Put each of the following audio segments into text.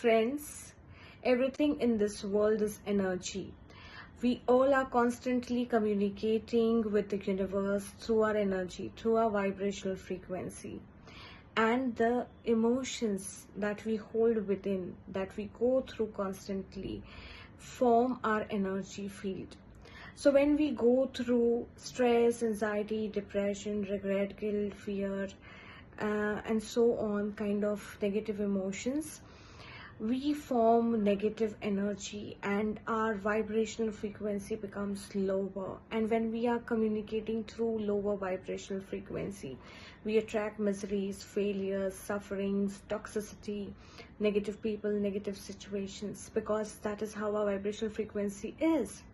Friends, everything in this world is energy. We all are constantly communicating with the universe through our energy, through our vibrational frequency. And the emotions that we hold within, that we go through constantly, form our energy field. So when we go through stress, anxiety, depression, regret, guilt, fear, and so on, kind of negative emotions, we form negative energy and our vibrational frequency becomes lower. And when we are communicating through lower vibrational frequency, we attract miseries, failures, sufferings, toxicity, negative people, negative situations, because that is how our vibrational frequency is.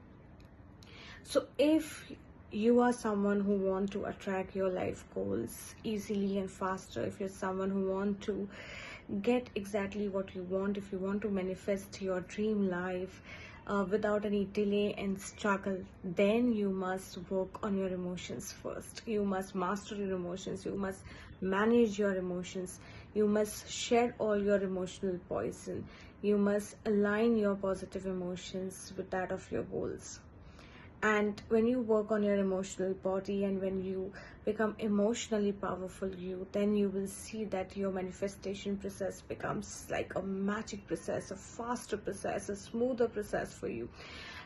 So if you are someone who want to attract your life goals easily and faster, if you're someone who want to get exactly what you want, if you want to manifest your dream life without any delay and struggle, then you must work on your emotions first. You must master your emotions, you must manage your emotions, you must shed all your emotional poison, you must align your positive emotions with that of your goals. And when you work on your emotional body and when you become emotionally powerful, then you will see that your manifestation process becomes like a magic process, a faster process, a smoother process for you.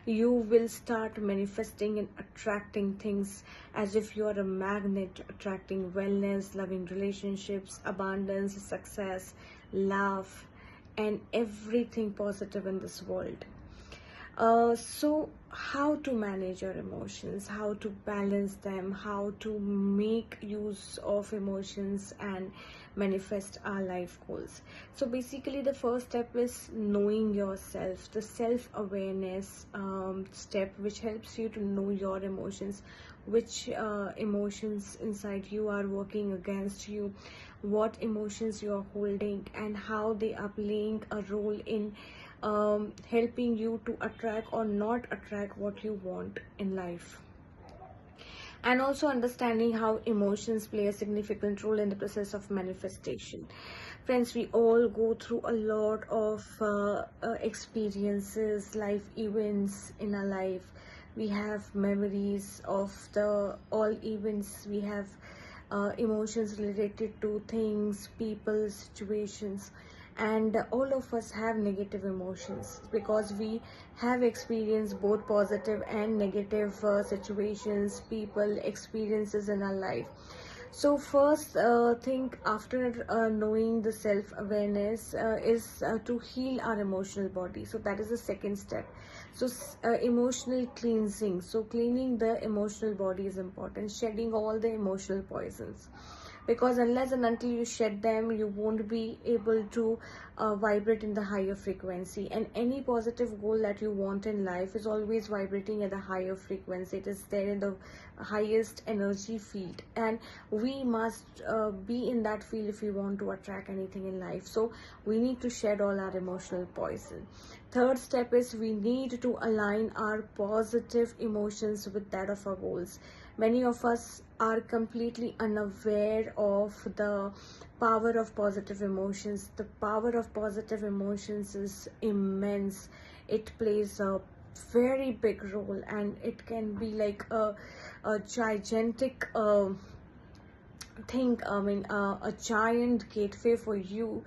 You will start manifesting and attracting things as if you are a magnet, attracting wellness, loving relationships, abundance, success, love, and everything positive in this world. So how to manage your emotions, how to balance them, how to make use of emotions and manifest our life goals. So basically the first step is knowing yourself, the self-awareness step, which helps you to know your emotions, which emotions inside you are working against you, what emotions you are holding, and how they are playing a role in helping you to attract or not attract what you want in life. And also understanding how emotions play a significant role in the process of manifestation. Friends, we all go through a lot of experiences, life events in our life. We have memories of the all events. We have emotions related to things, people, situations, and all of us have negative emotions because we have experienced both positive and negative situations, people, experiences in our life. So first think after knowing the self-awareness is to heal our emotional body. So that is the second step. So emotional cleansing, so cleaning the emotional body is important, shedding all the emotional poisons, because unless and until you shed them, you won't be able to vibrate in the higher frequency. And any positive goal that you want in life is always vibrating at a higher frequency. It is there in the highest energy field, and we must be in that field if we want to attract anything in life. So we need to shed all our emotional poison. Third step is we need to align our positive emotions with that of our goals. Many of us are completely unaware of the power of positive emotions. The power of positive emotions is immense. It plays a very big role, and it can be like a gigantic thing. A giant gateway for you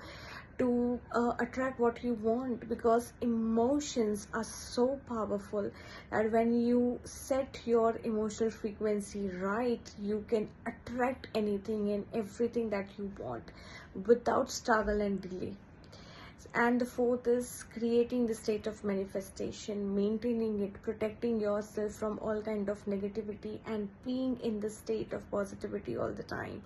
to attract what you want, because emotions are so powerful that when you set your emotional frequency right, you can attract anything and everything that you want without struggle and delay. And the fourth is creating the state of manifestation, maintaining it, protecting yourself from all kind of negativity, and being in the state of positivity all the time.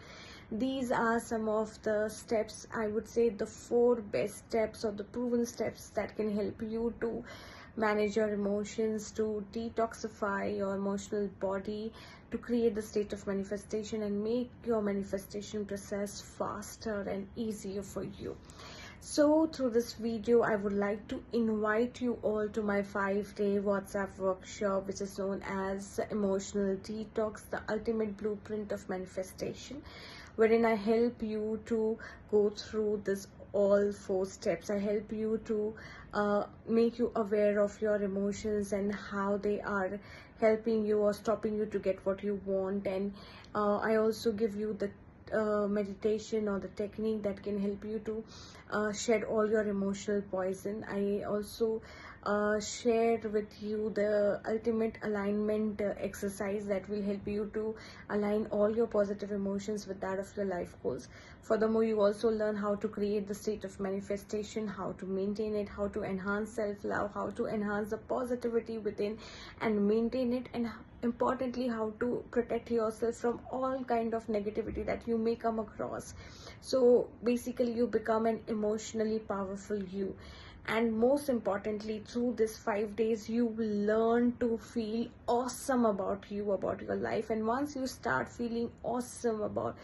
These are some of the steps, I would say the 4 best steps or the proven steps that can help you to manage your emotions, to detoxify your emotional body, to create the state of manifestation and make your manifestation process faster and easier for you. So through this video, I would like to invite you all to my 5-day WhatsApp workshop, which is known as Emotional Detox, the Ultimate Blueprint of Manifestation, wherein I help you to go through this all 4 steps. I help you to make you aware of your emotions and how they are helping you or stopping you to get what you want. And I also give you the meditation or the technique that can help you to shed all your emotional poison. I also shared with you the ultimate alignment exercise that will help you to align all your positive emotions with that of your life goals. Furthermore, you also learn how to create the state of manifestation, how to maintain it, how to enhance self-love, how to enhance the positivity within and maintain it, and importantly how to protect yourself from all kind of negativity that you may come across. So basically you become an emotionally powerful you. And most importantly, through this 5 days you will learn to feel awesome about you, about your life. And once you start feeling awesome about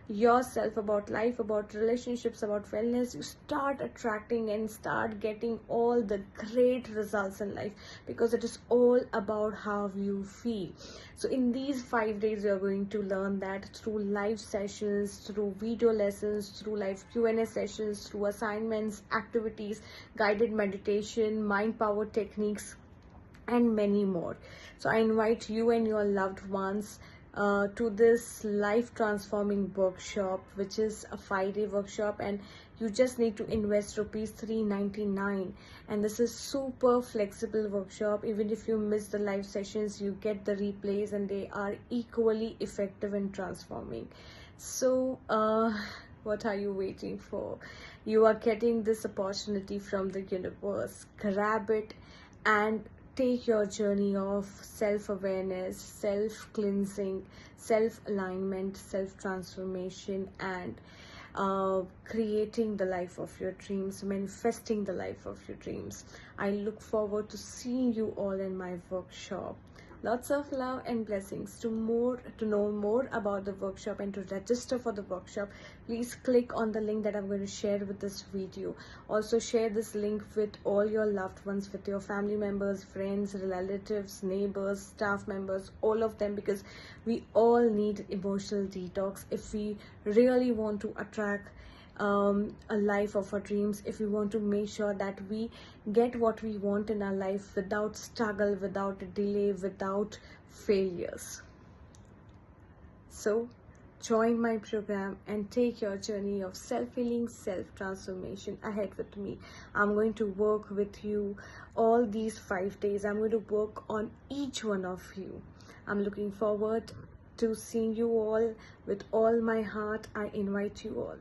yourself, about life, about relationships, about wellness, you start attracting and start getting all the great results in life, because it is all about how you feel. So in these 5 days you are going to learn that through live sessions, through video lessons, through live Q&A sessions, through assignments, activities, guided meditation, mind power techniques, and many more. So I invite you and your loved ones to this life transforming workshop, which is a 5-day workshop, and you just need to invest rupees 399. And this is super flexible workshop. Even if you miss the live sessions, you get the replays, and they are equally effective in transforming. So what are you waiting for? You are getting this opportunity from the universe. Grab it and take your journey of self-awareness, self-cleansing, self-alignment, self-transformation, and creating the life of your dreams, manifesting the life of your dreams. I look forward to seeing you all in my workshop. Lots of love and blessings. To know more about the workshop and to register for the workshop, please click on the link that I'm going to share with this video. Also share this link with all your loved ones, with your family members, friends, relatives, neighbors, staff members, all of them, because we all need emotional detox if we really want to attract a life of our dreams, if we want to make sure that we get what we want in our life without struggle, without delay, without failures. So join my program and take your journey of self-healing, self-transformation ahead with me. I'm going to work with you all these 5 days. I'm going to work on each one of you. I'm looking forward to seeing you all with all my heart. I invite you all.